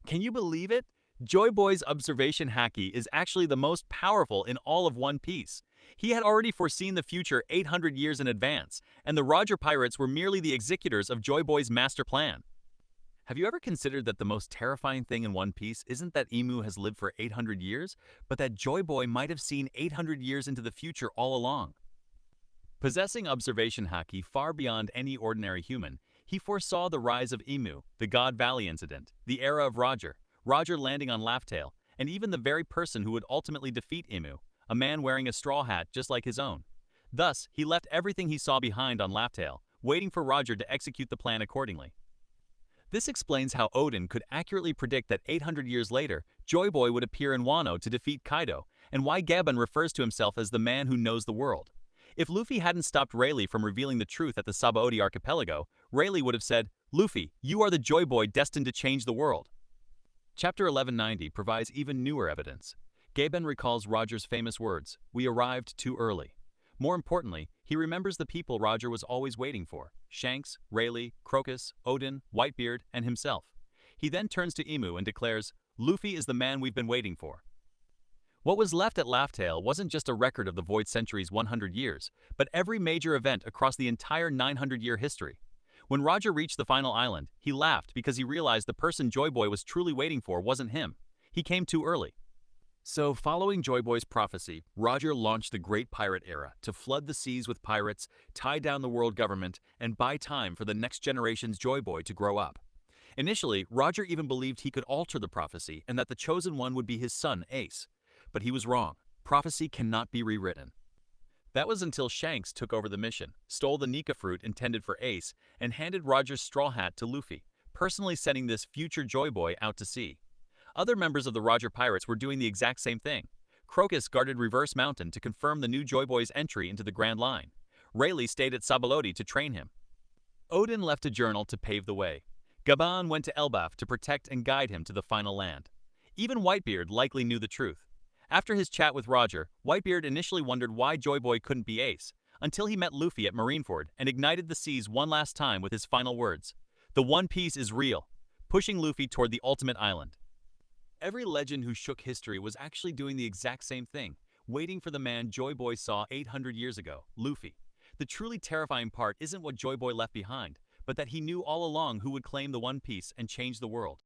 Can you believe it? Joy Boy's observation haki is actually the most powerful in all of One Piece. He had already foreseen the future 800 years in advance, and the Roger Pirates were merely the executors of Joy Boy's master plan. Have you ever considered that the most terrifying thing in One Piece isn't that Emu has lived for 800 years, but that Joy Boy might have seen 800 years into the future all along? Possessing observation haki far beyond any ordinary human, he foresaw the rise of Emu, the God Valley incident, the era of Roger, Roger landing on Laugh-Tale, and even the very person who would ultimately defeat Emu, a man wearing a straw hat just like his own. Thus, he left everything he saw behind on Laugh-Tale, waiting for Roger to execute the plan accordingly. This explains how Oden could accurately predict that 800 years later, Joy Boy would appear in Wano to defeat Kaido, and why Gaban refers to himself as the man who knows the world. If Luffy hadn't stopped Rayleigh from revealing the truth at the Sabaody archipelago, Rayleigh would have said, "Luffy, you are the Joy Boy destined to change the world." Chapter 1190 provides even newer evidence. Gaben recalls Roger's famous words, "We arrived too early." More importantly, he remembers the people Roger was always waiting for: Shanks, Rayleigh, Crocus, Oden, Whitebeard, and himself. He then turns to Emu and declares, "Luffy is the man we've been waiting for." What was left at Laugh-Tale wasn't just a record of the Void Century's 100 years, but every major event across the entire 900-year history. When Roger reached the final island, he laughed because he realized the person Joy Boy was truly waiting for wasn't him. He came too early. So, following Joy Boy's prophecy, Roger launched the Great Pirate Era to flood the seas with pirates, tie down the world government, and buy time for the next generation's Joy Boy to grow up. Initially, Roger even believed he could alter the prophecy and that the chosen one would be his son, Ace. But he was wrong. Prophecy cannot be rewritten. That was until Shanks took over the mission, stole the Nika fruit intended for Ace, and handed Roger's straw hat to Luffy, personally sending this future Joy Boy out to sea. Other members of the Roger Pirates were doing the exact same thing. Crocus guarded Reverse Mountain to confirm the new Joy Boy's entry into the Grand Line. Rayleigh stayed at Sabaody to train him. Oden left a journal to pave the way. Gaban went to Elbaf to protect and guide him to the final land. Even Whitebeard likely knew the truth. After his chat with Roger, Whitebeard initially wondered why Joy Boy couldn't be Ace, until he met Luffy at Marineford and ignited the seas one last time with his final words. "The One Piece is real," pushing Luffy toward the ultimate island. Every legend who shook history was actually doing the exact same thing, waiting for the man Joy Boy saw 800 years ago, Luffy. The truly terrifying part isn't what Joy Boy left behind, but that he knew all along who would claim the One Piece and change the world.